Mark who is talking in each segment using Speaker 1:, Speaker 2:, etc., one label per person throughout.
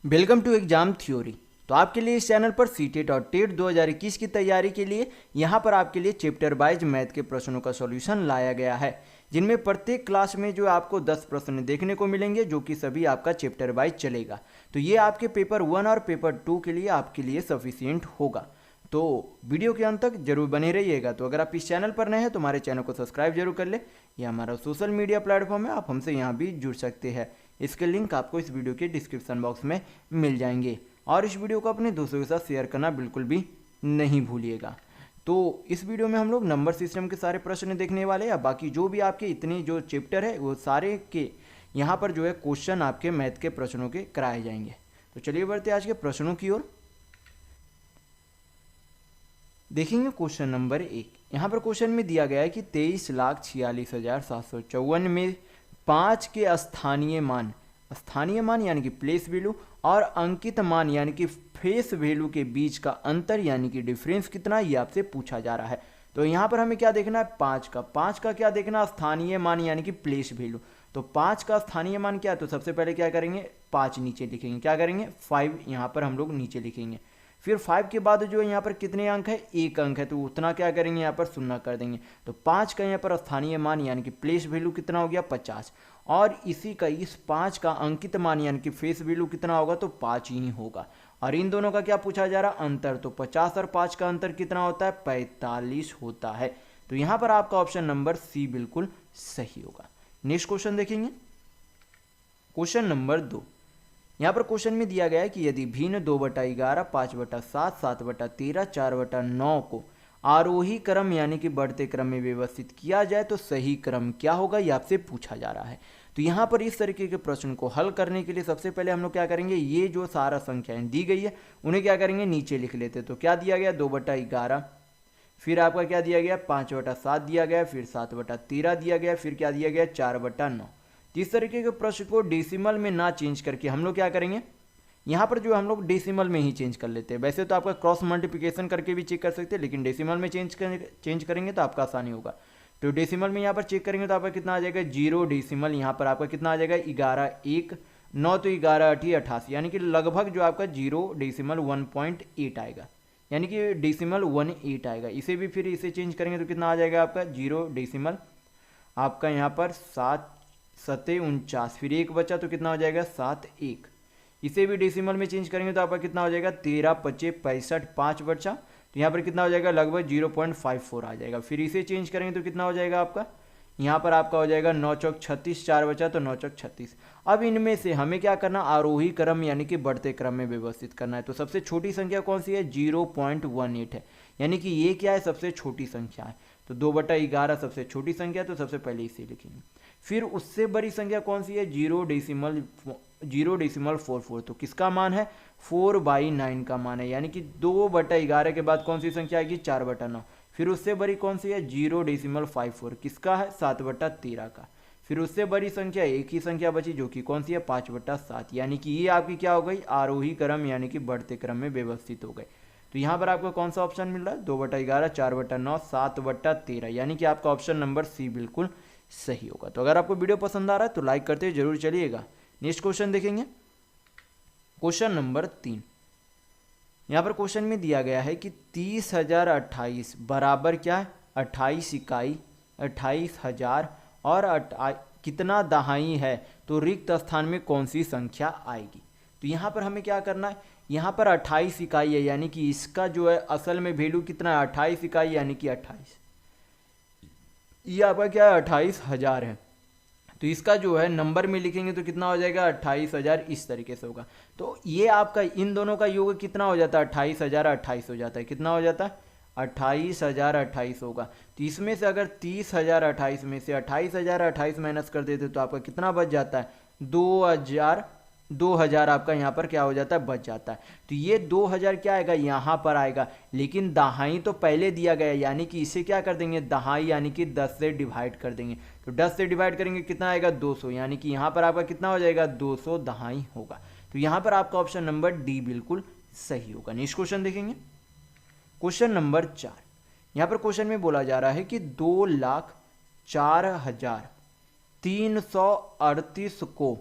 Speaker 1: Welcome to exam theory. तो आपके लिए इस चैनल पर सीटेट और टेट 2021 की तैयारी के लिए यहाँ पर आपके लिए चैप्टर वाइज मैथ के प्रश्नों का सॉल्यूशन लाया गया है, जिनमें प्रत्येक क्लास में जो आपको 10 प्रश्न देखने को मिलेंगे, जो कि सभी आपका चैप्टर वाइज चलेगा। तो ये आपके पेपर 1 और पेपर 2 के लिए आपके लिए सफिशियंट होगा। तो वीडियो के अंत तक जरूर बने रहिएगा। तो अगर आप इस चैनल पर नए हैं तो हमारे चैनल को सब्सक्राइब जरूर कर ले। यह हमारा सोशल मीडिया प्लेटफॉर्म है, आप हमसे यहाँ भी जुड़ सकते हैं। इसके लिंक आपको इस वीडियो के डिस्क्रिप्शन बॉक्स में मिल जाएंगे। और इस वीडियो को अपने दोस्तों के साथ शेयर करना बिल्कुल भी नहीं भूलिएगा। तो इस वीडियो में हम लोग नंबर सिस्टम के सारे प्रश्न देखने वाले हैं। बाकी जो भी आपके इतने जो चैप्टर है वो सारे के यहाँ पर जो है क्वेश्चन आपके मैथ के प्रश्नों के कराए जाएंगे। तो चलिए बढ़ते आज के प्रश्नों की ओर। देखेंगे क्वेश्चन नंबर 1। यहाँ पर क्वेश्चन में दिया गया है कि 23,46,754 में 5 के स्थानीय मान यानी कि प्लेस वैल्यू और अंकित मान यानी कि फेस वैल्यू के बीच का अंतर यानी कि डिफरेंस कितना, ये आपसे पूछा जा रहा है। तो यहाँ पर हमें क्या देखना है, 5 का क्या देखना, स्थानीय मान यानी कि प्लेस वैल्यू। तो 5 का स्थानीय मान क्या है, तो सबसे पहले क्या करेंगे, 5 नीचे लिखेंगे, क्या करेंगे 5 यहाँ पर हम लोग नीचे लिखेंगे। फिर 5 के बाद जो यहाँ पर कितने अंक है, 1 अंक है, तो उतना क्या करेंगे यहाँ पर शून्य कर देंगे। तो 5 का यहाँ पर स्थानीय मान यानी कि प्लेस वैल्यू कितना हो गया, 50। और इसी का इस 5 का अंकित मान यानी कि फेस वैल्यू कितना होगा, तो 5 ही होगा। और इन दोनों का क्या पूछा जा रहा, अंतर। तो 50 और 5 का अंतर कितना होता है, 45 होता है। तो यहाँ पर आपका ऑप्शन नंबर सी बिल्कुल सही होगा। नेक्स्ट क्वेश्चन देखेंगे, क्वेश्चन नंबर 2। यहाँ पर क्वेश्चन में दिया गया है कि यदि भिन्न 2/11, 5/7, 7/13, 4/9 को आरोही क्रम यानी कि बढ़ते क्रम में व्यवस्थित किया जाए तो सही क्रम क्या होगा, यह आपसे पूछा जा रहा है। तो यहाँ पर इस तरीके के प्रश्न को हल करने के लिए सबसे पहले हम लोग क्या करेंगे, ये जो सारा संख्याएं दी गई है उन्हें क्या करेंगे, नीचे लिख लेते। तो क्या दिया गया, 2/11, फिर आपका क्या दिया गया, 5/7 दिया गया, फिर 7/13 दिया गया, फिर क्या दिया गया, 4/9। इस तरीके के प्रश्न को डेसिमल में ना चेंज करके हम लोग क्या करेंगे, यहाँ पर जो हम लोग डेसिमल में ही चेंज कर लेते हैं। वैसे तो आपका क्रॉस मल्टीप्लिकेशन करके भी चेक कर सकते हैं, लेकिन डेसिमल में चेंज करेंगे तो आपका आसानी होगा। तो डेसिमल में यहाँ पर चेक करेंगे तो आपका कितना आ जाएगा, 0 डेसिमल यहाँ पर आपका कितना आ जाएगा, 11 1 9, तो 11 8 88, यानी कि लगभग जो आपका 0 डेसिमल 1.8 आएगा, यानी कि डेसिमल 18 आएगा। इसे भी फिर इसे चेंज करेंगे तो कितना आ जाएगा आपका, 0 डेसिमल आपका यहाँ पर 7 7 49, फिर 1 बचा तो कितना हो जाएगा, 7 1। इसे भी डेसिमल में चेंज करेंगे तो आपका कितना हो जाएगा, 13 25 65, 5 बचा तो यहाँ पर कितना हो जाएगा, लगभग 0.54 आ जाएगा। फिर इसे चेंज करेंगे तो कितना हो जाएगा आपका, यहाँ पर आपका हो जाएगा 9 चौक 36, 4 बचा तो 9 चौक 36। अब इनमें से हमें क्या करना, आरोही क्रम यानी कि बढ़ते क्रम में व्यवस्थित करना है। तो सबसे छोटी संख्या कौन सी है, 0.18 है, यानी कि ये क्या है, सबसे छोटी संख्या है। तो 2/11 सबसे छोटी संख्या, तो सबसे पहले इसे लिखेंगे। फिर उससे बड़ी संख्या कौन सी है, 0.44, तो किसका मान है, 4/9 का मान है, यानी कि 2/11 के बाद कौन सी संख्या आएगी, 4/9। फिर उससे बड़ी कौन सी है, 0.54, किसका है, 7/13 का। फिर उससे बड़ी संख्या एक ही संख्या बची जो कि कौन सी है, 5/7, यानी कि ये आपकी क्या हो गई, आरोही क्रम यानी कि बढ़ते क्रम में व्यवस्थित हो गए। तो यहाँ पर आपको कौन सा ऑप्शन मिल रहा है, 2/11, 4/9, 7/13, यानी कि आपका ऑप्शन नंबर सी बिल्कुल सही होगा। तो अगर आपको वीडियो पसंद आ रहा है तो लाइक करते जरूर चलिएगा। नेक्स्ट क्वेश्चन देखेंगे, क्वेश्चन नंबर 3। यहाँ पर क्वेश्चन में दिया गया है कि 30,028 बराबर क्या है, 28 इकाई, 28,000 और कितना दहाई है, तो रिक्त स्थान में कौन सी संख्या आएगी। तो यहाँ पर हमें क्या करना है, यहाँ पर 28 इकाई है, यानी कि इसका जो है असल में वैल्यू कितना है, 28 इकाई यानी कि 28, ये आपका क्या है, 28,000 है। तो इसका जो है नंबर में लिखेंगे तो कितना हो जाएगा, 28,000, इस तरीके से होगा। तो ये आपका इन दोनों का योग कितना हो जाता है, 28,000 28 हो जाता है, कितना हो जाता है, 28,000 28 होगा। तो इसमें से अगर 30,028 में से 28,000 28 माइनस कर देते तो आपका कितना बच जाता है, 2,000 आपका यहाँ पर क्या हो जाता है, बच जाता है। तो ये 2,000 क्या आएगा, यहाँ पर आएगा, लेकिन दहाई तो पहले दिया गया, यानी कि इसे क्या कर देंगे, दहाई यानी कि 10 से डिवाइड कर देंगे। तो 10 से डिवाइड करेंगे कितना आएगा, 200, यानी कि यहाँ पर आपका कितना हो जाएगा, 200 दहाई होगा। तो यहाँ पर आपका ऑप्शन नंबर डी बिल्कुल सही होगा। नेक्स्ट क्वेश्चन देखेंगे, क्वेश्चन नंबर 4। यहाँ पर क्वेश्चन में बोला जा रहा है कि 2,04,338 को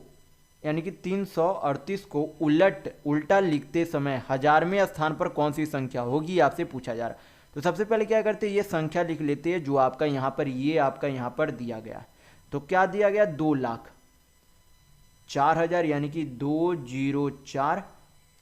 Speaker 1: यानी कि 338 को उल्टा लिखते समय हजारवें स्थान पर कौन सी संख्या होगी आपसे पूछा जा रहा है। तो सबसे पहले क्या करते हैं, ये संख्या लिख लेते हैं जो आपका यहाँ पर दिया गया है। तो क्या दिया गया, 2,04,000 यानी कि 204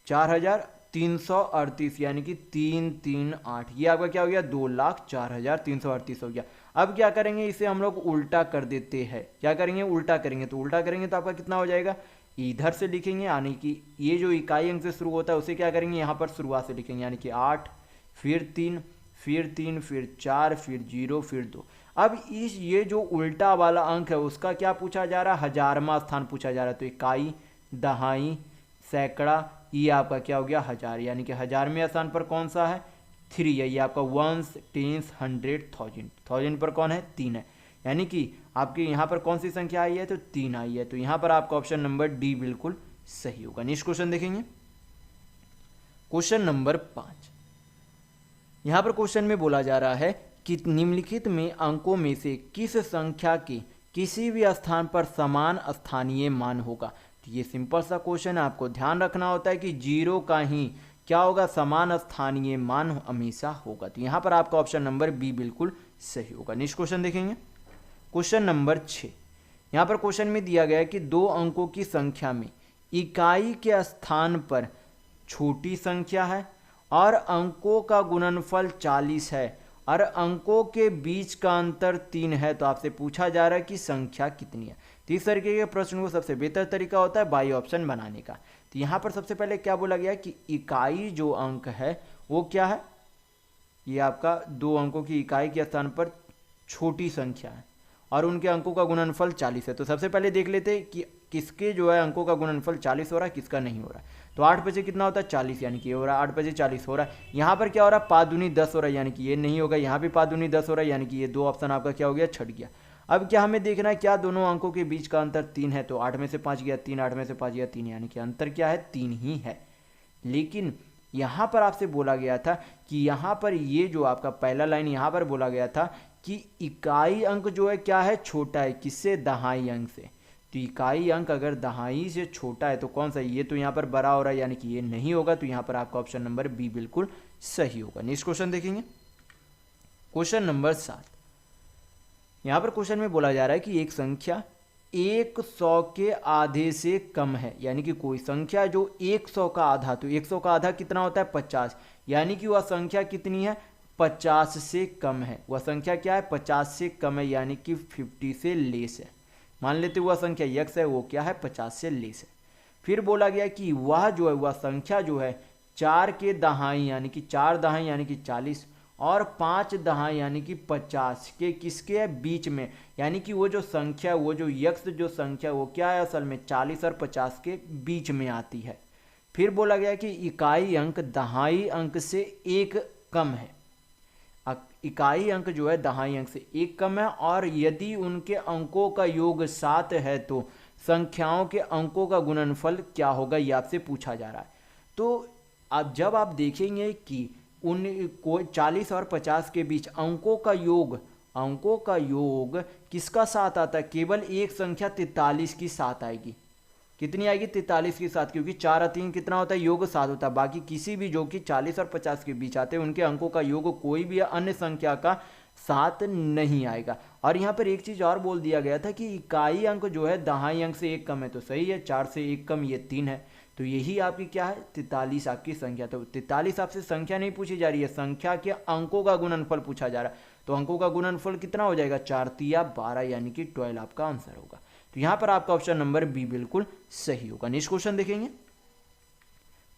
Speaker 1: 4,338 यानी कि 338, ये आपका क्या हो गया, 2,04,338 हो गया। अब क्या करेंगे, इसे हम लोग उल्टा कर देते हैं। क्या करेंगे, उल्टा करेंगे। तो उल्टा करेंगे तो आपका कितना हो जाएगा, इधर से लिखेंगे यानी कि ये जो इकाई अंक से शुरू होता है उसे क्या करेंगे, यहाँ पर शुरुआत से लिखेंगे यानी कि 8 फिर 3 फिर 3 फिर 4 फिर 0 फिर 2। अब ये जो उल्टा वाला अंक है उसका क्या पूछा जा रहा है, हजारवां स्थान पूछा जा रहा है। तो इकाई, दहाई, सैकड़ा, ये आपका क्या हो गया, हजार, यानी कि हजारवें स्थान पर कौन सा है, 3 है। ये आपका वंस, टेंस, 100, 1000 पर कौन है, 3 है। यानी कि आपके यहाँ पर कौन सी संख्या आई है, तो 3 आई है। तो यहाँ पर आपका ऑप्शन नंबर डी बिल्कुल सही होगा। नेक्स्ट क्वेश्चन देखेंगे, क्वेश्चन नंबर 5। यहाँ पर क्वेश्चन में बोला जा रहा है कि निम्नलिखित में अंकों में से किस संख्या के किसी भी स्थान पर समान स्थानीय मान होगा। तो ये सिंपल सा क्वेश्चन है, आपको ध्यान रखना होता है कि 0 का ही क्या होगा, समान स्थानीय मान हमेशा होगा। तो यहाँ पर आपका ऑप्शन नंबर बी बिल्कुल सही होगा। नेक्स्ट क्वेश्चन देखेंगे, क्वेश्चन नंबर 6। यहाँ पर क्वेश्चन में दिया गया है कि 2 अंकों की संख्या में इकाई के स्थान पर छोटी संख्या है और अंकों का गुणनफल 40 है और अंकों के बीच का अंतर 3 है। तो आपसे पूछा जा रहा है कि संख्या कितनी है। तो इस तरीके के प्रश्न को सबसे बेहतर तरीका होता है बाई ऑप्शन बनाने का। तो यहाँ पर सबसे पहले क्या बोला गया कि इकाई जो अंक है वो क्या है, ये आपका 2 अंकों की इकाई के स्थान पर छोटी संख्या है और उनके अंकों का गुणनफल 40 है। तो सबसे पहले देख लेते हैं कि किसके जो है अंकों का गुणनफल 40 हो रहा है, किसका नहीं हो रहा है। तो 8 बजे कितना होता है, 40, यानी कि ये हो रहा है 8 बजे 40 हो रहा है। यहाँ पर क्या हो रहा है, 5 दूनी 10 हो रहा है, यानी कि ये नहीं होगा। यहाँ भी 5 दूनी 10 हो रहा है, यानी कि ये 2 ऑप्शन आपका क्या हो गया, छट गया। अब क्या हमें देखना है, क्या दोनों अंकों के बीच का अंतर 3 है। तो 8 में से 5 गया 3, 8 में से 5 गया 3, यानी कि अंतर क्या है, 3 ही है। लेकिन यहाँ पर आपसे बोला गया था कि यहाँ पर ये जो आपका पहला लाइन यहाँ पर बोला गया था कि इकाई अंक जो है क्या है, छोटा है, किससे, दहाई अंक से। तो इकाई अंक अगर दहाई से छोटा है तो कौन सा, ये तो यहाँ पर बड़ा हो रहा है, यानी कि ये नहीं होगा। तो यहाँ पर आपका ऑप्शन नंबर बी बिल्कुल सही होगा। नेक्स्ट क्वेश्चन देखेंगे, क्वेश्चन नंबर 7। यहाँ पर क्वेश्चन में बोला जा रहा है कि एक संख्या 100 के आधे से कम है, यानी कि कोई संख्या जो 100 का आधा, तो 100 का आधा कितना होता है, 50, यानी कि वह संख्या कितनी है, 50 से कम है। वह संख्या क्या है, 50 से कम है, यानी कि 50 से लेस है। मान लेते वह संख्या x है, वो क्या है, 50 से लेस है। फिर बोला गया कि वह जो है, वह संख्या जो है 4 के दहाई यानी कि 4 दहाई यानी कि 40 और 5 दहाई यानी कि 50 के किसके है, बीच में, यानी कि वो जो संख्या, वो जो x जो संख्या वो क्या है, असल में 40 और 50 के बीच में आती है। फिर बोला गया कि इकाई अंक दहाई अंक से 1 कम है। इकाई अंक जो है दहाई अंक से 1 कम है और यदि उनके अंकों का योग 7 है तो संख्याओं के अंकों का गुणनफल क्या होगा, ये आपसे पूछा जा रहा है। तो अब जब आप देखेंगे कि उन 40 और 50 के बीच अंकों का योग किसका साथ आता है, केवल एक संख्या 43 की साथ आएगी। कितनी आएगी, 43 के साथ, क्योंकि 4 और 3 कितना होता है, योग 7 होता है। बाकी किसी भी जो कि 40 और 50 के बीच आते हैं उनके अंकों का योग कोई भी अन्य संख्या का साथ नहीं आएगा। और यहाँ पर एक चीज़ और बोल दिया गया था कि इकाई अंक जो है दहाई अंक से 1 कम है। तो सही है, 4 से 1 कम ये 3 है। तो यही आपकी क्या है, 43 आपकी संख्या। तो 43 आपसे संख्या नहीं पूछी जा रही है, संख्या के अंकों का गुणनफल पूछा जा रहा है। तो अंकों का गुणनफल कितना हो जाएगा, 4 तिया 12, यानी कि 12 आपका आंसर होगा। तो यहाँ पर आपका ऑप्शन नंबर बी बिल्कुल सही होगा। नेक्स्ट क्वेश्चन देखेंगे,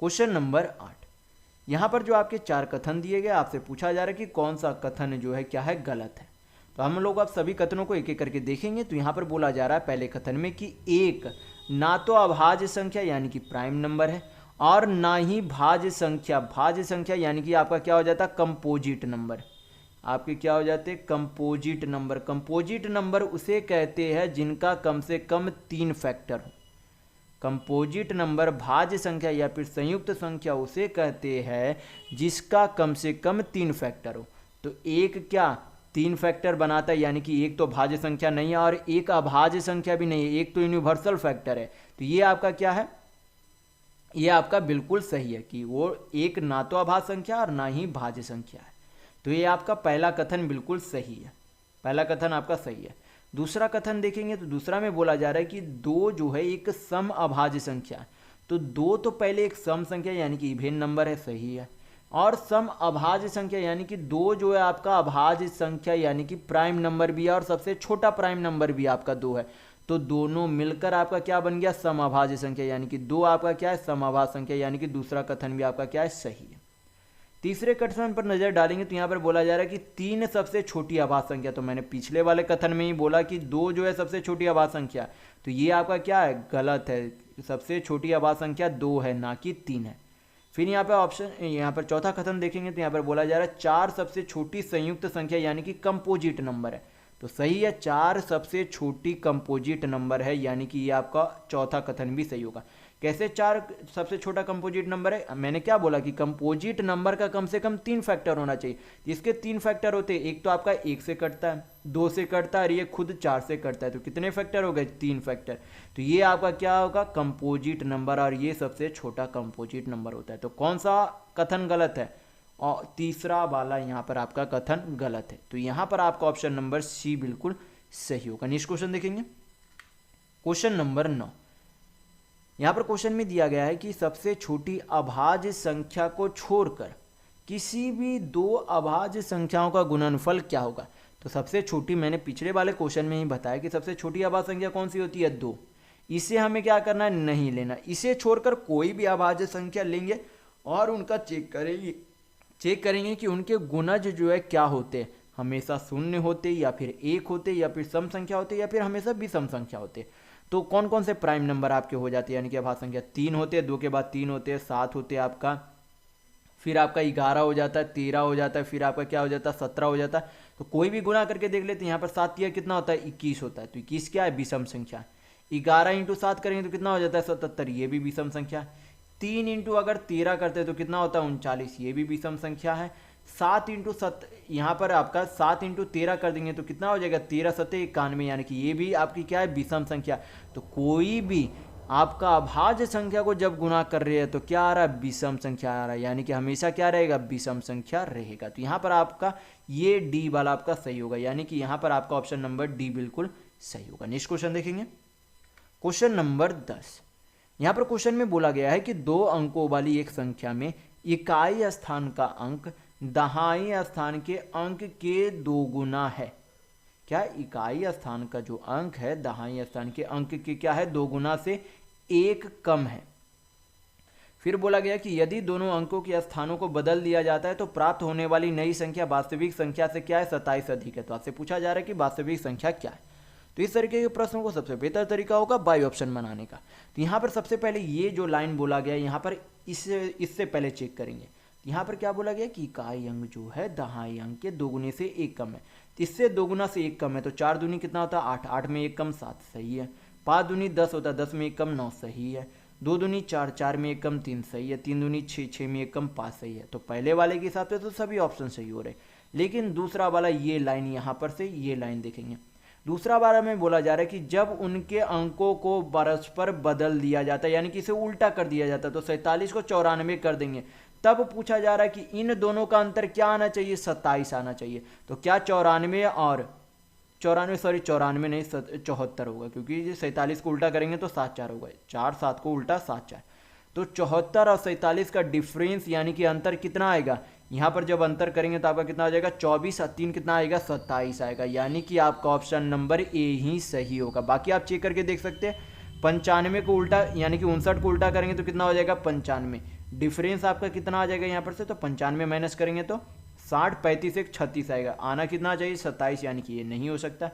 Speaker 1: क्वेश्चन नंबर 8। यहाँ पर जो आपके 4 कथन दिए गए, आपसे पूछा जा रहा है कि कौन सा कथन जो है क्या है, गलत है। तो हम लोग अब सभी कथनों को एक एक करके देखेंगे। तो यहाँ पर बोला जा रहा है पहले कथन में कि 1 ना तो अभाज्य संख्या यानी कि प्राइम नंबर है और ना ही भाज्य संख्या यानी कि आपका क्या हो जाता है, कंपोजिट नंबर। आपके क्या हो जाते हैं, कंपोजिट नंबर। कंपोजिट नंबर उसे कहते हैं जिनका कम से कम 3 फैक्टर हो। कंपोजिट नंबर, भाज्य संख्या या फिर संयुक्त संख्या उसे कहते हैं जिसका कम से कम 3 फैक्टर हो। तो 1 क्या तीन फैक्टर बनाता है, यानी कि एक तो भाज्य संख्या नहीं है और एक अभाज्य संख्या भी नहीं है, एक तो यूनिवर्सल फैक्टर है। तो ये आपका क्या है, ये आपका बिल्कुल सही है कि वो एक ना तो अभाज्य संख्या और ना ही भाज्य संख्या है। तो ये आपका पहला कथन बिल्कुल सही है, पहला कथन आपका सही है। दूसरा कथन देखेंगे तो दूसरा में बोला जा रहा है कि दो जो है एक सम अभाज्य संख्या है। तो दो तो पहले एक सम संख्या यानी कि इवेन नंबर है, सही है। और सम अभाज्य संख्या यानी कि दो जो है आपका अभाज्य संख्या यानी कि प्राइम नंबर भी है और सबसे छोटा प्राइम नंबर भी आपका दो है। तो दोनों मिलकर आपका क्या बन गया, सम अभाज्य संख्या, यानी कि दो आपका क्या है, सम अभाज्य संख्या, यानी कि दूसरा कथन भी आपका क्या है, सही है। तीसरे कथन पर नजर डालेंगे तो यहाँ पर बोला जा रहा है कि तीन सबसे छोटी अभाज्य संख्या। तो मैंने पिछले वाले कथन में ही बोला कि दो जो है सबसे छोटी अभाज्य संख्या, तो ये आपका क्या है, गलत है। सबसे छोटी अभाज्य संख्या दो है, ना कि तीन है। फिर यहाँ पर ऑप्शन, यहाँ पर चौथा कथन देखेंगे तो यहाँ पर बोला जा रहा है चार सबसे छोटी संयुक्त संख्या यानी कि कंपोजिट नंबर है। तो सही है, चार सबसे छोटी कंपोजिट नंबर है, यानी कि ये आपका चौथा कथन भी सही होगा। कैसे चार सबसे छोटा कंपोजिट नंबर है, मैंने क्या बोला कि कंपोजिट नंबर का कम से कम तीन फैक्टर होना चाहिए। इसके तीन फैक्टर होते हैं, एक तो आपका एक से कटता है, दो से कटता है और ये खुद चार से कटता है। तो कितने फैक्टर हो गए, तीन फैक्टर। तो ये आपका क्या होगा, कंपोजिट नंबर, और ये सबसे छोटा कंपोजिट नंबर होता है। तो कौन सा कथन गलत है, और तीसरा वाला यहाँ पर आपका कथन गलत है। तो यहाँ पर आपका ऑप्शन नंबर सी बिल्कुल सही होगा। नेक्स्ट क्वेश्चन देखेंगे, क्वेश्चन नंबर 9। यहाँ पर क्वेश्चन में दिया गया है कि सबसे छोटी अभाज्य संख्या को छोड़कर किसी भी दो अभाज्य संख्याओं का गुणनफल क्या होगा। तो सबसे छोटी, मैंने पिछले वाले क्वेश्चन में ही बताया कि सबसे छोटी अभाज्य संख्या कौन सी होती है, दो। इसे हमें क्या करना है, नहीं लेना। इसे छोड़कर कोई भी अभाज्य संख्या लेंगे और उनका चेक करेंगे कि उनके गुणज जो है क्या होते हैं, हमेशा शून्य होते या फिर एक होते या फिर सम संख्या होते या फिर हमेशा विषम संख्या होते। तो कौन कौन से प्राइम नंबर आपके हो जाते हैं, यानी कि अभाज्य संख्या तीन होते हैं, दो के बाद तीन होते हैं, सात होते हैं आपका, फिर आपका 11 हो जाता है, 13 हो जाता है, फिर आपका क्या हो जाता है, 17 हो जाता है। तो कोई भी गुणा करके देख लेते हैं। यहाँ पर 7 किया कितना होता है, 21 होता है। तो 21 क्या है, विषम संख्या। 11 इंटू 7 करेंगे तो कितना हो जाता है, 77, ये भी विषम संख्या। 3 इंटू अगर 13 करते हैं तो कितना होता है, 39, ये भी विषम संख्या है। 7 इंटू 7, यहाँ पर आपका 7 इंटू 13 कर देंगे तो कितना हो जाएगा, 13 सत्ते 91, यानी कि ये भी आपकी क्या है, विषम संख्या। तो कोई भी आपका अभाज्य संख्या को जब गुणा कर रहे हैं तो क्या आ रहा है, विषम संख्या आ रहा है, यानी कि हमेशा क्या रहेगा, विषम संख्या रहेगा। तो यहाँ पर आपका ये डी वाला आपका सही होगा, यानी कि यहाँ पर आपका ऑप्शन नंबर डी बिल्कुल सही होगा। नेक्स्ट क्वेश्चन देखेंगे, क्वेश्चन नंबर 10। यहाँ पर क्वेश्चन में बोला गया है कि दो अंकों वाली एक संख्या में इकाई स्थान का अंक दहाई स्थान के अंक के दो गुना है। क्या इकाई स्थान का जो अंक है दहाई स्थान के अंक के क्या है, दो गुना से एक कम है। फिर बोला गया कि यदि दोनों अंकों के स्थानों को बदल दिया जाता है तो प्राप्त होने वाली नई संख्या वास्तविक संख्या से क्या है, 27 अधिक है। तो आपसे पूछा जा रहा है कि वास्तविक संख्या क्या है। तो इस तरीके के प्रश्नों को सबसे बेहतर तरीका होगा बाई ऑप्शन बनाने का। तो यहाँ पर सबसे पहले ये जो लाइन बोला गया है, यहाँ पर इससे पहले चेक करेंगे। यहाँ पर क्या बोला गया कि इकाई अंक जो है दहाई अंक के दोगुने से एक कम है। इससे दोगुना से एक कम है तो 4 दूनी कितना होता है, 8, 8 में एक कम 7, सही है। 5 दूनी 10 होता है, 10 में एक कम 9, सही है। 2 दूनी 4, 4 में एक कम 3, सही है। 3 दूनी 6, 6 में एक कम 5, सही है। तो पहले वाले के हिसाब से तो सभी ऑप्शन सही हो रहे, लेकिन दूसरा वाला ये लाइन यहाँ पर से ये लाइन देखेंगे। दूसरा वाला में बोला जा रहा है कि जब उनके अंकों को परस्पर बदल दिया जाता है, यानी कि इसे उल्टा कर दिया जाता है, तो 47 को 94 कर देंगे। तब पूछा जा रहा है कि इन दोनों का अंतर क्या आना चाहिए, 27 आना चाहिए। तो क्या 94 और 94 नहीं 74 होगा, क्योंकि 47 को उल्टा करेंगे तो 7 4 होगा, 4 7 को उल्टा 7 4। तो 74 और 47 का डिफरेंस यानी कि अंतर कितना आएगा, यहाँ पर जब अंतर करेंगे तो आपका कितना आ जाएगा, 24 और 3 कितना आएगा, 27 आएगा। यानी कि आपका ऑप्शन नंबर ए ही सही होगा। बाकी आप चेक करके देख सकते हैं। 95 को उल्टा यानी कि 59 को उल्टा करेंगे तो कितना हो जाएगा, 95। डिफरेंस आपका कितना आ जाएगा यहाँ पर से, तो 95 माइनस करेंगे तो 60, 35 एक 36 आएगा। आना कितना चाहिए, 27, यानी कि ये नहीं हो सकता।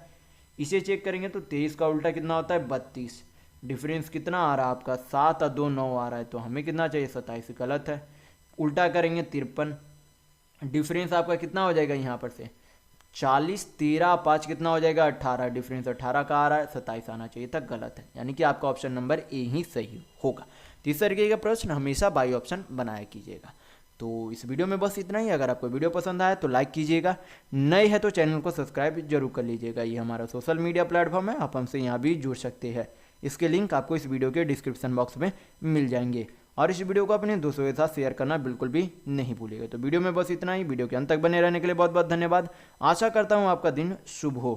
Speaker 1: इसे चेक करेंगे तो 23 का उल्टा कितना होता है, 32। डिफरेंस कितना आ रहा है आपका, 7 और 2 9 आ रहा है, तो हमें कितना चाहिए, 27, गलत है। उल्टा करेंगे 53, डिफरेंस आपका कितना हो जाएगा यहाँ पर से 40, 13 5 कितना हो जाएगा, 18। डिफरेंस 18 का आ रहा है, 27 आना चाहिए था, गलत है। यानी कि आपका ऑप्शन नंबर ए ही सही होगा। तो इस तरीके का प्रश्न हमेशा बाई ऑप्शन बनाया कीजिएगा। तो इस वीडियो में बस इतना ही। अगर आपको वीडियो पसंद आया तो लाइक कीजिएगा, नए है तो चैनल को सब्सक्राइब जरूर कर लीजिएगा। ये हमारा सोशल मीडिया प्लेटफॉर्म है, आप हमसे यहाँ भी जुड़ सकते हैं। इसके लिंक आपको इस वीडियो के डिस्क्रिप्शन बॉक्स में मिल जाएंगे। और इस वीडियो को अपने दोस्तों के साथ शेयर करना बिल्कुल भी नहीं भूलिएगा। तो वीडियो में बस इतना ही। वीडियो के अंत तक बने रहने के लिए बहुत बहुत धन्यवाद। आशा करता हूँ आपका दिन शुभ हो।